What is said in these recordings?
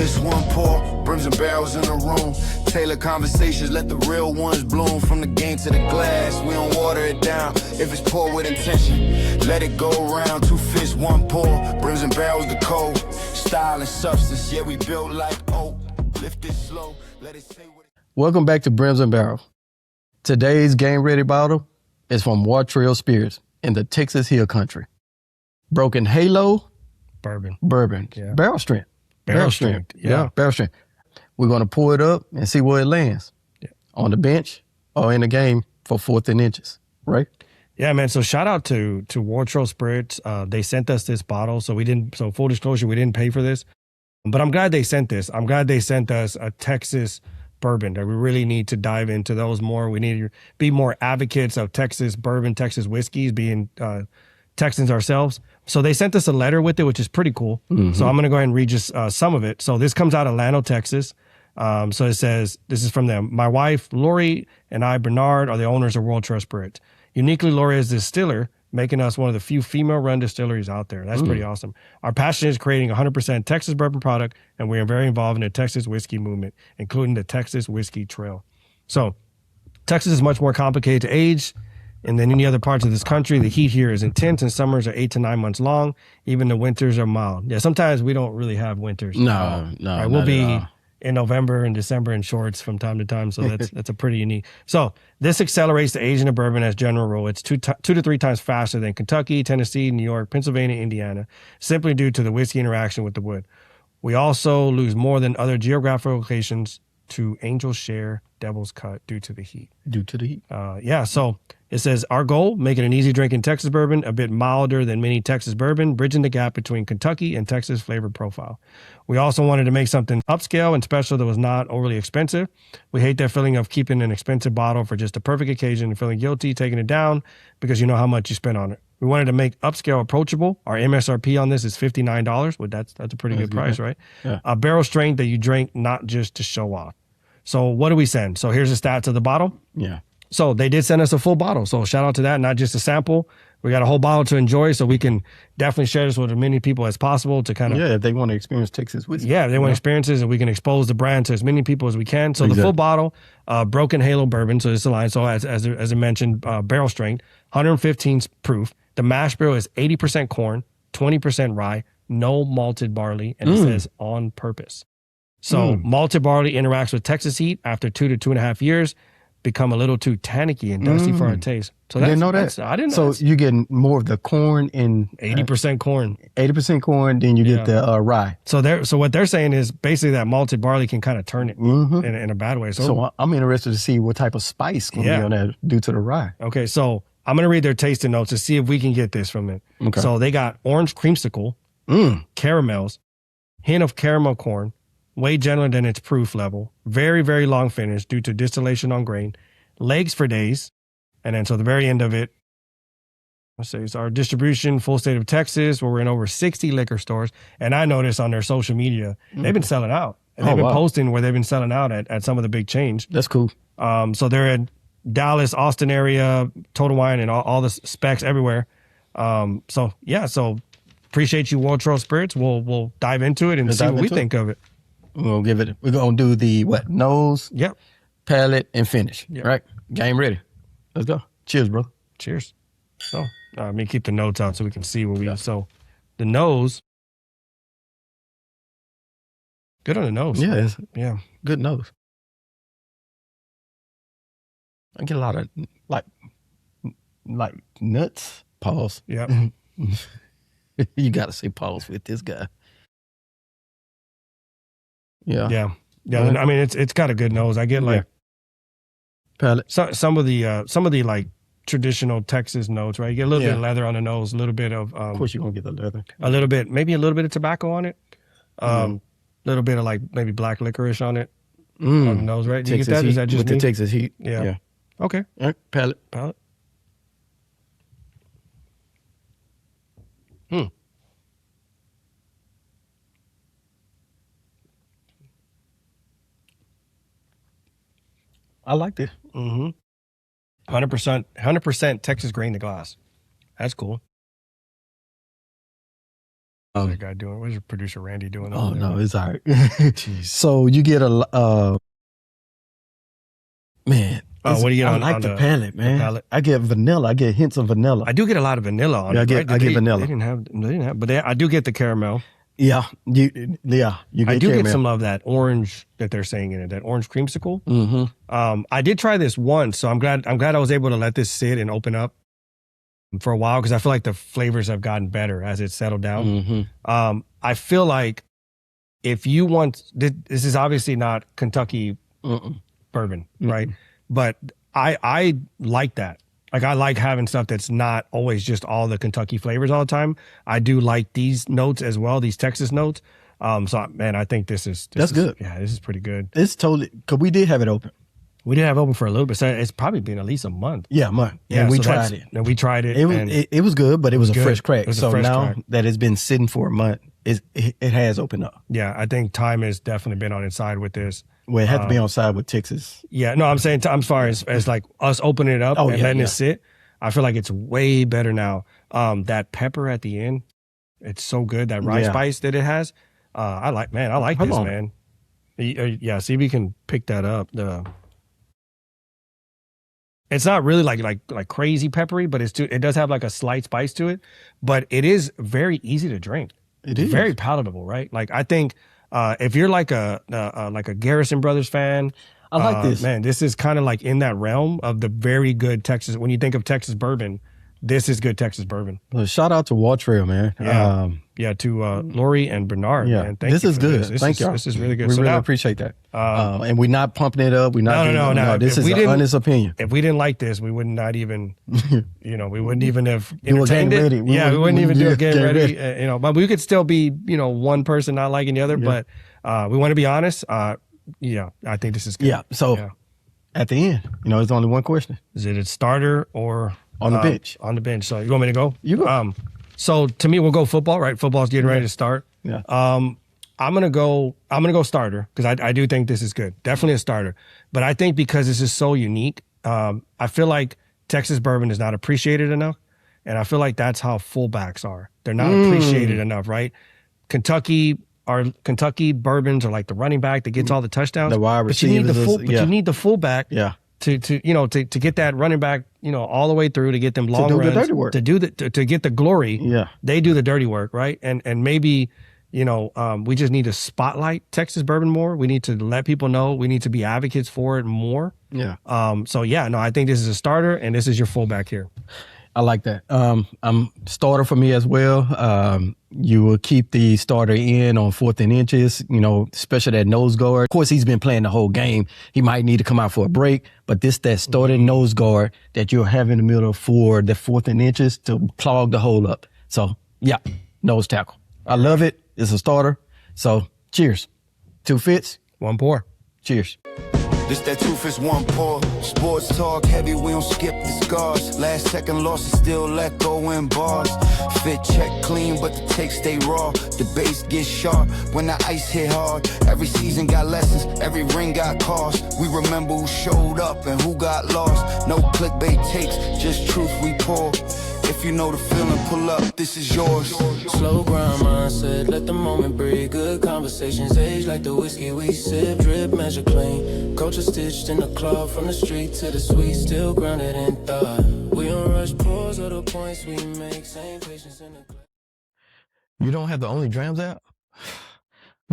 fists, one pour. Brims and barrels in the room. Tailor conversations, let the real ones bloom. From the game to the glass, we don't water it down. If it's poured with intention, let it go around. Two fists, one pour. Brims and barrels, the code. Style and substance, yeah, we built like oak. Lift it slow, let it say what it... Welcome back to Brims and Barrels. Today's Game Ready bottle is from War Trail Spirits in the Texas Hill Country. Broken Halo Bourbon. Yeah. Barrel strength. Barrel strength. Yeah. Barrel strength. We're going to pour it up and see where it lands. Yeah. On the bench or in the game for 4th and inches, right? Yeah, man. So shout out to War Trail Spirits. They sent us this bottle. So full disclosure, we didn't pay for this. But I'm glad they sent this. I'm glad they sent us a Texas bourbon that we really need to dive into those more. We need to be more advocates of Texas bourbon, Texas whiskeys, being Texans ourselves. So they sent us a letter with it, which is pretty cool. Mm-hmm. So I'm going to go ahead and read just some of it. So this comes out of Llano, Texas. So it says, this is from them. My wife, Lori, and I, Bernard, are the owners of World Trust Spirits. Uniquely, Lori is the distiller, making us one of the few female-run distilleries out there. That's pretty awesome. Our passion is creating 100% Texas bourbon product, and we are very involved in the Texas whiskey movement, including the Texas Whiskey Trail. So Texas is much more complicated to age. And then any other parts of this country, the heat here is intense, and summers are 8 to 9 months long. Even the winters are mild. Yeah, sometimes we don't really have winters. No. Right? We'll be in November and December in shorts from time to time, so that's a pretty unique. So this accelerates the aging of bourbon as general rule. It's two to three times faster than Kentucky, Tennessee, New York, Pennsylvania, Indiana, simply due to the whiskey interaction with the wood. We also lose more than other geographical locations to Angel Share, Devil's Cut due to the heat. So it says, our goal, making an easy drinking Texas bourbon, a bit milder than many Texas bourbon, bridging the gap between Kentucky and Texas flavor profile. We also wanted to make something upscale and special that was not overly expensive. We hate that feeling of keeping an expensive bottle for just a perfect occasion and feeling guilty taking it down because you know how much you spent on it. We wanted to make upscale approachable. Our MSRP on this is $59. Well, that's a pretty good price, right? Yeah. A barrel strength that you drink not just to show off. So what do we send? So here's the stats of the bottle. Yeah. So they did send us a full bottle. So shout out to that, not just a sample. We got a whole bottle to enjoy, so we can definitely share this with as many people as possible to kind of... Yeah, if they want to experience Texas whiskey. Yeah, if they want experiences, and we can expose the brand to as many people as we can. So the full bottle, Broken Halo Bourbon, so it's the line. So as I mentioned, barrel strength, 115 proof. The mash bill is 80% corn, 20% rye, no malted barley, and it says on purpose. So malted barley interacts with Texas heat after 2 to 2.5 years, become a little too tannicky and dusty for our taste. So I didn't know that. I didn't know. So you get more of the corn in 80% corn. 80% corn, then you get the rye. So what they're saying is basically that malted barley can kind of turn it in a bad way. So I'm interested to see what type of spice can be on that due to the rye. Okay, so I'm gonna read their tasting notes to see if we can get this from it. Okay. So they got orange creamsicle, caramels, hint of caramel corn, way gentler than its proof level, very, very long finish due to distillation on grain, legs for days, and then so the very end of it, let's say it's our distribution, full state of Texas, where we're in over 60 liquor stores. And I noticed on their social media, they've been selling out. And they've been posting where they've been selling out at some of the big chains. That's cool. So they're in Dallas, Austin area, Total Wine, and all the specs everywhere. So appreciate you, World Trail Spirits. We'll dive into it and see what we think of it. We're going to do the nose, Yep. palate, and finish. Yep. Right? Game ready. Let's go. Cheers, bro. Cheers. So, let me keep the notes out so we can see what we So, the nose. Good on the nose. Yeah. Good nose. I get a lot of, like nuts. Pause. Yep. You got to say pause with this guy. Yeah. I mean, it's got a good nose. I get like palate. Some of the like traditional Texas notes, right? You get a little bit of leather on the nose, a little bit of course you're gonna get the leather. Maybe a little bit of tobacco on it. Little bit of like maybe black licorice on it. On the nose, right? Do you get that? Is that just with the Texas heat? Yeah. Okay. All right. Palate. I like this. 100% Texas grain to glass. That's cool. What's that guy doing? What's your producer Randy doing? Oh, over there? no, it's all right. Jeez. So you get man. What do you get I on like on the palate, man. palate? I get vanilla. I get hints of vanilla. I do get a lot of vanilla on Yeah, it. I right? get vanilla. They didn't have, but I do get the caramel. Yeah, you get I do caramel. get some of that orange that they're saying in it, that orange creamsicle. Mm-hmm. I did try this once, so I'm glad I was able to let this sit and open up for a while because I feel like the flavors have gotten better as it settled down. Mm-hmm. I feel like if you want, this is obviously not Kentucky bourbon, right? But I like that. Like I like having stuff that's not always just all the Kentucky flavors all the time. I do like these notes as well, these Texas notes. So man, I think this is good. Yeah, this is pretty good. It's totally, because we did have it open. We did have it open for a little bit. So it's probably been at least a month. Yeah, a month. Yeah, and we so tried it. And we tried it. It was good, but it was a good. fresh crack. It was a So fresh now crack. that it's been sitting for a month, it has opened up. Yeah, I think time has definitely been on its side with this. Well, it had to be on side with Texas. Yeah, no, I'm saying I'm sorry, as like us opening it up and letting it sit. I feel like it's way better now. That pepper at the end, it's so good. That rye spice that it has, I like this, man. Yeah, see if we can pick that up. It's not really like crazy peppery, but it does have like a slight spice to it. But it is very easy to drink. It is very palatable, right? Like I think if you're like a Garrison Brothers fan. I like this. Man, this is kind of like in that realm of the very good Texas. When you think of Texas bourbon, this is good Texas bourbon. Well, shout out to Wall Trail, man. Yeah, to Lori and Bernard. Yeah, man. Thank this you is for good. This. Thank y'all. This is really good. We so really now, appreciate that. And we're not pumping it up. We're not. No. This is an honest opinion. If we didn't like this, we would not even, we wouldn't even have Do a game entertained it. ready. We wouldn't even do a game ready. ready. But we could still be, one person not liking the other. Yeah. But we want to be honest. I think this is good. Yeah. So at the end, it's only one question. Is it a starter or on the bench? On the bench. So you want me to go? You go. So to me, we'll go football, right? Football's getting ready to start. Yeah. I'm gonna go starter because I do think this is good. Definitely a starter. But I think because this is so unique, I feel like Texas bourbon is not appreciated enough. And I feel like that's how fullbacks are. They're not appreciated enough, right? Kentucky bourbons are like the running back that gets all the touchdowns. The wide receivers. You need the fullback. Yeah. To get that running back, all the way through to get them long to do runs, the dirty work. to get the glory. Yeah. They do the dirty work, right? And maybe, we just need to spotlight Texas bourbon more. We need to let people know. We need to be advocates for it more. Yeah. I think this is a starter and this is your fullback here. I like that. I'm starter for me as well. You will keep the starter in on 4th and inches, especially that nose guard. Of course, he's been playing the whole game. He might need to come out for a break, but that starting nose guard that you'll have in the middle for the 4th and inches to clog the hole up. So, yeah, nose tackle. I love it. It's a starter. So, cheers. 2 fits. 1 pour. Cheers. This that 2 fits 1 pour. Sports talk heavy, we don't skip the scars. Last second losses still let go in bars. Fit check clean, but the takes stay raw. The bass gets sharp when the ice hit hard. Every season got lessons, every ring got cost. We remember who showed up and who got lost. No clickbait takes, just truth we pour. If you know the feeling, pull up, this is yours. Slow grind mindset, let the moment breathe. Good conversations age like the whiskey we sip. Drip, measure clean. Culture stitched in the cloth from the street to the sweet. Still grounded in thought. We don't rush pause or the points we make. Same patience in the... You don't have the Only Drams app?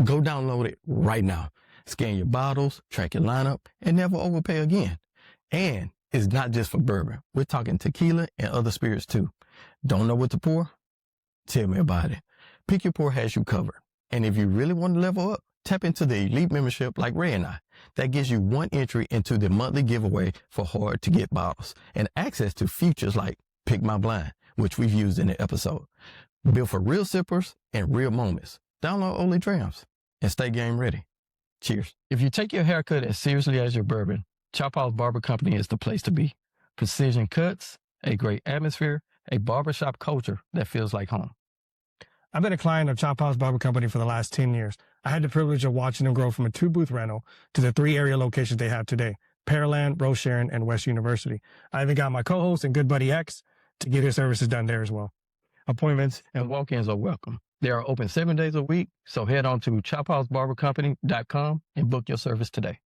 Go download it right now. Scan your bottles, track your lineup, and never overpay again. And it's not just for bourbon. We're talking tequila and other spirits too. Don't know what to pour? Tell me about it. Pick Your Pour has you covered. And if you really want to level up, tap into the elite membership like Ray and I. That gives you 1 entry into the monthly giveaway for hard to get bottles and access to features like Pick My Blind, which we've used in the episode. Built for real sippers and real moments. Download Only Drams and stay game ready. Cheers. If you take your haircut as seriously as your bourbon, Chop House Barber Company is the place to be. Precision cuts, a great atmosphere, a barbershop culture that feels like home. I've been a client of Chop House Barber Company for the last 10 years. I had the privilege of watching them grow from a 2-booth rental to the 3 area locations they have today: Pearland, Rose Sharon, and West University. I even got my co-host and good buddy X to get his services done there as well. Appointments and walk-ins are welcome. They are open 7 days a week, so head on to chophousebarbercompany.com and book your service today.